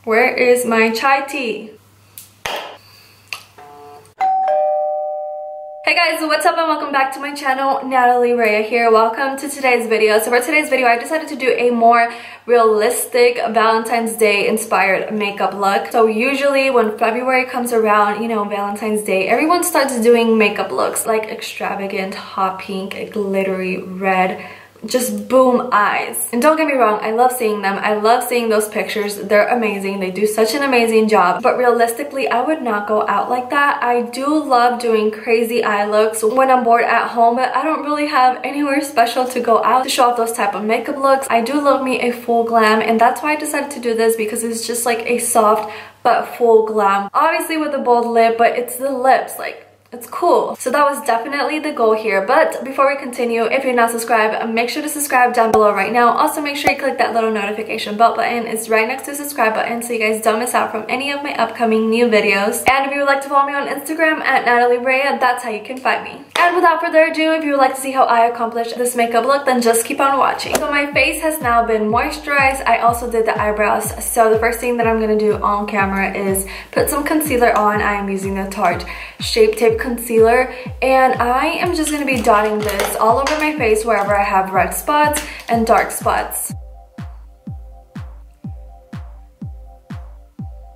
Where is my chai tea? Hey guys, what's up and welcome back to my channel. Nathaly, Raya here. Welcome to today's video. So for today's video, I decided to do a more realistic Valentine's Day inspired makeup look. So usually when February comes around, you know, Valentine's Day, everyone starts doing makeup looks like extravagant, hot pink, glittery red, just boom eyes. And don't get me wrong, I love seeing them. I love seeing those pictures. They're amazing. They do such an amazing job. But realistically, I would not go out like that. I do love doing crazy eye looks when I'm bored at home, but I don't really have anywhere special to go out to show off those type of makeup looks. I do love me a full glam, and that's why I decided to do this, because it's just like a soft but full glam. Obviously with a bold lip, but it's the lips, like, it's cool. So that was definitely the goal here. But before we continue, if you're not subscribed, make sure to subscribe down below right now. Also make sure you click that little notification bell button. It's right next to the subscribe button so you guys don't miss out from any of my upcoming new videos. And if you would like to follow me on Instagram at Nathaly Raya, that's how you can find me. And without further ado, if you would like to see how I accomplished this makeup look, then just keep on watching. So my face has now been moisturized. I also did the eyebrows. So the first thing that I'm going to do on camera is put some concealer on. I am using the Tarte Shape Tape concealer, and I am just going to be dotting this all over my face wherever I have red spots and dark spots.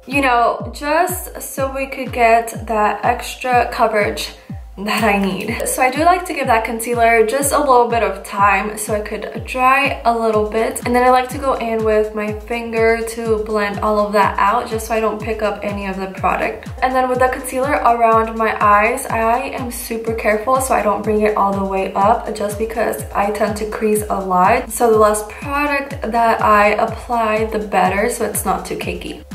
You know, just so we could get that extra coverage that I need. So I do like to give that concealer just a little bit of time so I could dry a little bit, and then I like to go in with my finger to blend all of that out just so I don't pick up any of the product. And then with the concealer around my eyes, I am super careful so I don't bring it all the way up, just because I tend to crease a lot. So the less product that I apply, the better, so it's not too cakey.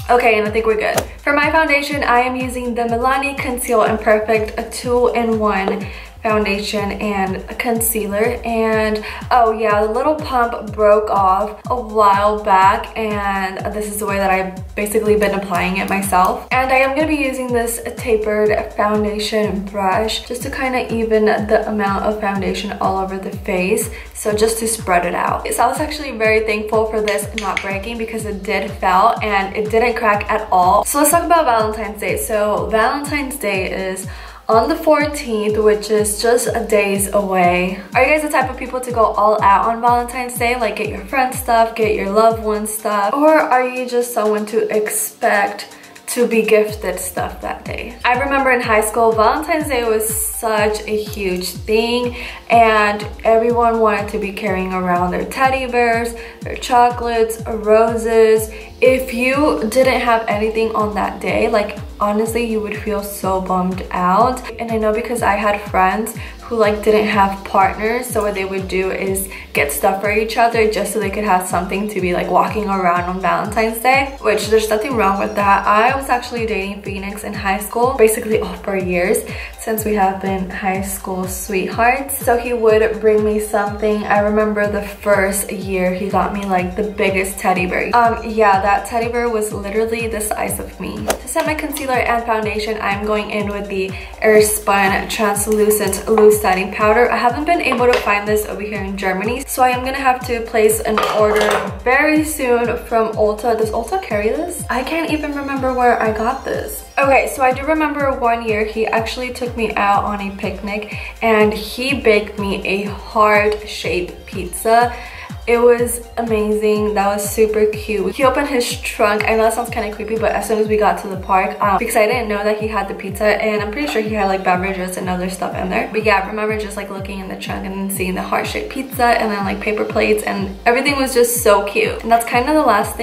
Okay, and I think we're good. For my foundation, I am using the Milani Conceal and Perfect 2-in-1 foundation and concealer. And oh yeah, the little pump broke off a while back, and this is the way that I've basically been applying it myself. And I am going to be using this tapered foundation brush just to kind of even the amount of foundation all over the face, so just to spread it out. So I was actually very thankful for this not breaking, because it did fall and it didn't crack at all. So let's talk about Valentine's Day. So Valentine's Day is on the 14th, which is just days away. Are you guys the type of people to go all out on Valentine's Day? Like get your friends stuff, get your loved ones stuff? Or are you just someone to expect to be gifted stuff that day? I remember in high school, Valentine's Day was such a huge thing, and everyone wanted to be carrying around their teddy bears, their chocolates, roses. If you didn't have anything on that day, like honestly, you would feel so bummed out. And I know because I had friends who like didn't have partners, so what they would do is get stuff for each other just so they could have something to be like walking around on Valentine's Day, which there's nothing wrong with that. I was actually dating Phoenix in high school, basically all for years, since we have been high school sweethearts. So he would bring me something. I remember the first year he got me like the biggest teddy bear. Yeah, that teddy bear was literally the size of me. To set my concealer and foundation, I'm going in with the AirBNB translucent loose setting powder. I haven't been able to find this over here in Germany, so I am gonna have to place an order very soon from Ulta. Does Ulta carry this? I can't even remember where I got this. Okay, so I do remember one year he actually took me out on a picnic and he baked me a heart-shaped pizza. It was amazing. That was super cute. He opened his trunk. I know that sounds kind of creepy, but as soon as we got to the park, because I didn't know that he had the pizza, and I'm pretty sure he had like beverages and other stuff in there. But yeah, I remember just like looking in the trunk and then seeing the heart-shaped pizza and then like paper plates, and everything was just so cute. And that's kind of the last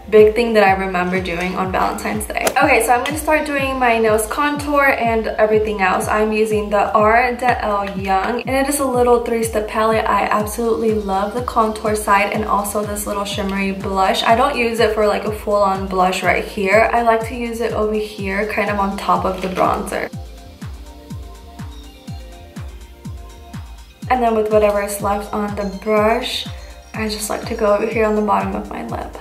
big thing that I remember doing on Valentine's Day. Okay, so I'm gonna start doing my nose contour and everything else. I'm using the Ardell Young, and it is a little 3-step palette. I absolutely love the contour side and also this little shimmery blush. I don't use it for like a full-on blush right here. I like to use it over here, kind of on top of the bronzer. And then with whatever is left on the brush, I just like to go over here on the bottom of my lip.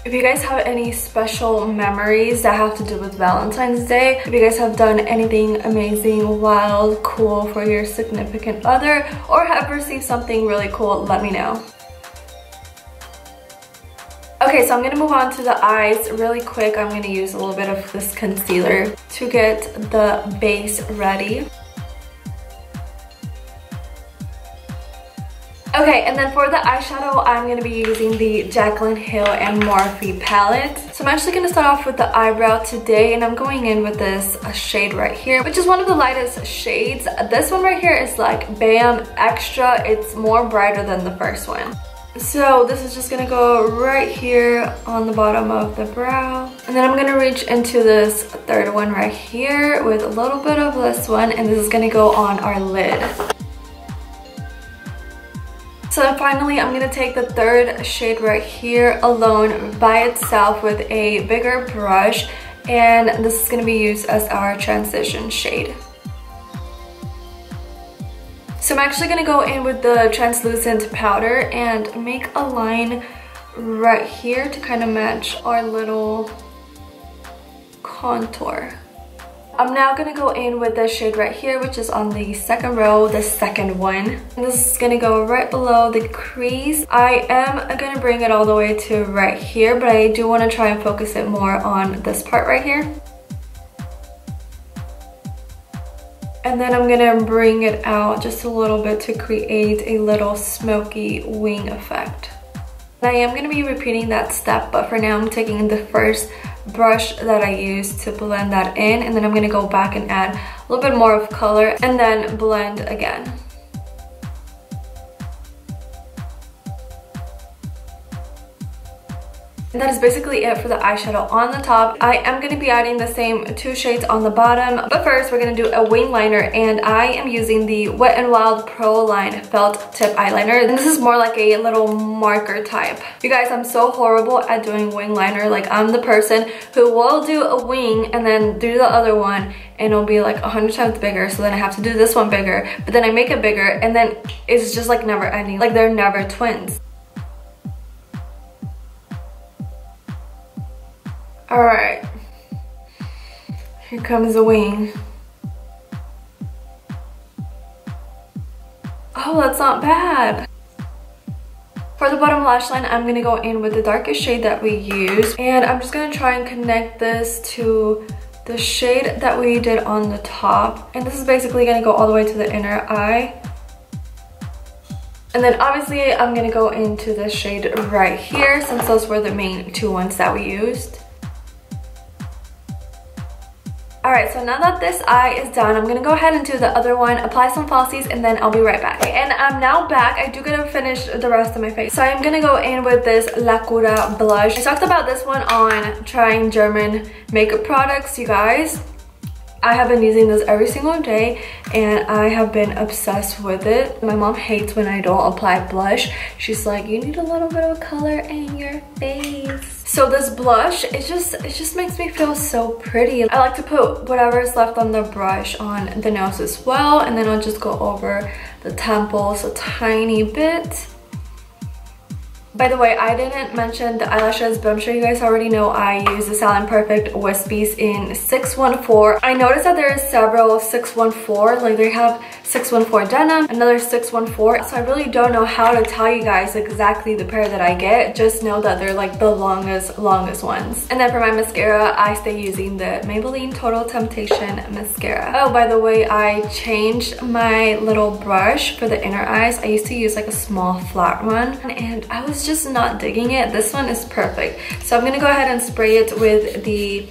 If you guys have any special memories that have to do with Valentine's Day, if you guys have done anything amazing, wild, cool for your significant other, or have received something really cool, let me know. Okay, so I'm gonna move on to the eyes really quick. I'm gonna use a little bit of this concealer to get the base ready. Okay, and then for the eyeshadow, I'm going to be using the Jaclyn Hill and Morphe palette. So I'm actually going to start off with the eyebrow today, and I'm going in with this shade right here, which is one of the lightest shades. This one right here is like Bam Extra. It's more brighter than the first one. So this is just going to go right here on the bottom of the brow. And then I'm going to reach into this third one right here with a little bit of this one, and this is going to go on our lid. So then finally, I'm going to take the third shade right here alone by itself with a bigger brush, and this is going to be used as our transition shade. So I'm actually going to go in with the translucent powder and make a line right here to kind of match our little contour. I'm now going to go in with this shade right here, which is on the second row, the second one. And this is going to go right below the crease. I am going to bring it all the way to right here, but I do want to try and focus it more on this part right here. And then I'm going to bring it out just a little bit to create a little smoky wing effect. I am going to be repeating that step, but for now I'm taking the first brush that I used to blend that in, and then I'm going to go back and add a little bit more of color and then blend again. And that is basically it for the eyeshadow on the top. I am going to be adding the same two shades on the bottom, but first we're going to do a wing liner, and I am using the Wet n Wild Pro Line Felt Tip Eyeliner. And this is more like a little marker type. You guys, I'm so horrible at doing wing liner. Like, I'm the person who will do a wing and then do the other one, and it'll be like 100 times bigger, so then I have to do this one bigger, but then I make it bigger, and then it's just like never ending. Like, they're never twins. Alright, here comes the wing. Oh, that's not bad. For the bottom lash line, I'm going to go in with the darkest shade that we used, and I'm just going to try and connect this to the shade that we did on the top. And this is basically going to go all the way to the inner eye. And then obviously I'm going to go into this shade right here, since those were the main two ones that we used. Alright, so now that this eye is done, I'm going to go ahead and do the other one, apply some falsies, and then I'll be right back. And I'm now back. I do gotta finish the rest of my face. So I'm going to go in with this La Cura blush. I talked about this one on trying German makeup products, you guys. I have been using this every single day, and I have been obsessed with it. My mom hates when I don't apply blush. She's like, you need a little bit of color in your face. So this blush, it just makes me feel so pretty. I like to put whatever is left on the brush on the nose as well, and then I'll just go over the temples a tiny bit. By the way, I didn't mention the eyelashes, but I'm sure you guys already know I use the Salon Perfect Wispies in 614. I noticed that there are several 614, like they have 614 denim, another 614. So I really don't know how to tell you guys exactly the pair that I get. Just know that they're like the longest ones. And then for my mascara, I stay using the Maybelline Total Temptation mascara. Oh, by the way, I changed my little brush for the inner eyes. I used to use like a small flat one, and I was just not digging it. This one is perfect. So I'm gonna go ahead and spray it with the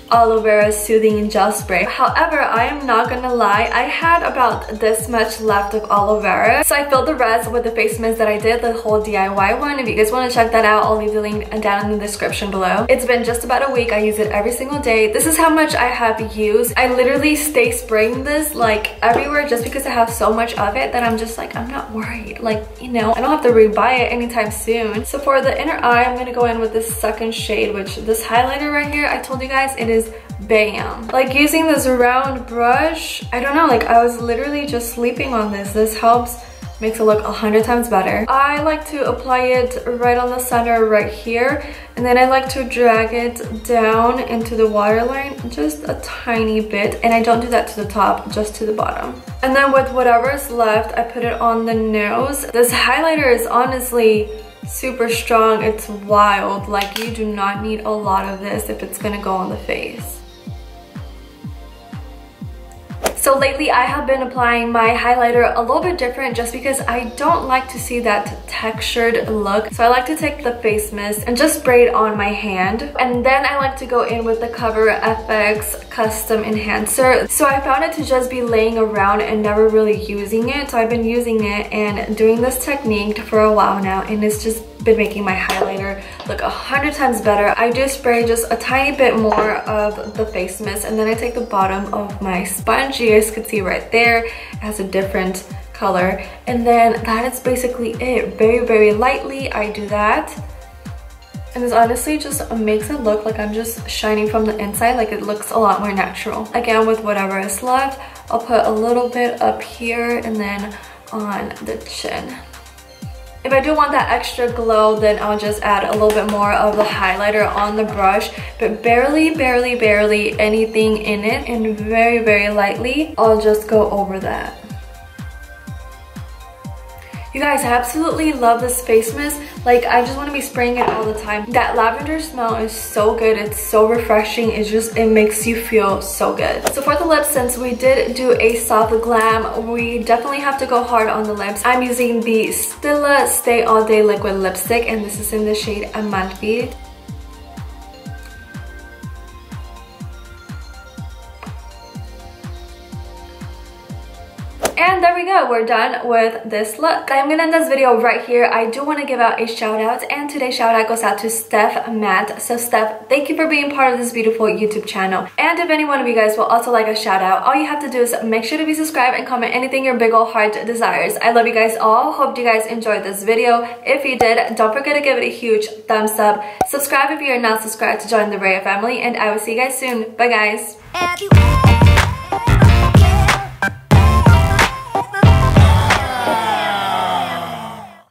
aloe vera soothing gel spray. However, I am not gonna lie, I had about this much left of aloe vera, so I filled the rest with the face mist that I did, the whole DIY one. If you guys want to check that out, I'll leave the link down in the description below. It's been just about a week. I use it every single day. This is how much I have used. I literally stay spraying this like everywhere just because I have so much of it that I'm just like, I'm not worried. Like, you know, I don't have to rebuy it anytime soon. So for the inner eye, I'm gonna go in with this second shade, which this highlighter right here, I told you guys, it is Bam. Like, using this round brush, I don't know, like I was literally just sleeping on this. This helps, makes it look 100 times better. I like to apply it right on the center right here, and then I like to drag it down into the waterline just a tiny bit, and I don't do that to the top, just to the bottom. And then with whatever's left, I put it on the nose. This highlighter is honestly super strong. It's wild. Like, you do not need a lot of this if it's gonna go on the face. So lately I have been applying my highlighter a little bit different just because I don't like to see that textured look. So I like to take the face mist and just spray it on my hand. And then I like to go in with the Cover FX Custom Enhancer. So I found it to just be laying around and never really using it. So I've been using it and doing this technique for a while now, and it's just been making my highlighter look 100 times better. I do spray just a tiny bit more of the face mist, and then I take the bottom of my sponge. You guys could see right there, it has a different color, and then that is basically it. Very, very lightly I do that, and this honestly just makes it look like I'm just shining from the inside. Like, it looks a lot more natural. Again, with whatever is left, I'll put a little bit up here and then on the chin. If I do want that extra glow, then I'll just add a little bit more of the highlighter on the brush, but barely anything in it, and very, very lightly I'll just go over that. You guys, I absolutely love this face mist. Like, I just want to be spraying it all the time. That lavender smell is so good. It's so refreshing. It makes you feel so good. So for the lips, since we did do a soft glam, we definitely have to go hard on the lips. I'm using the Stila Stay All Day Liquid Lipstick, and this is in the shade Amalfi. And there we go, we're done with this look. I'm gonna end this video right here. I do want to give out a shout out, and today's shout out goes out to Steph Matt. So Steph, thank you for being part of this beautiful YouTube channel. And if any one of you guys will also like a shout out, all you have to do is make sure to be subscribed and comment anything your big ol' heart desires. I love you guys all. Hope you guys enjoyed this video. If you did, don't forget to give it a huge thumbs up. Subscribe if you are not subscribed to join the Raya family, and I will see you guys soon. Bye guys.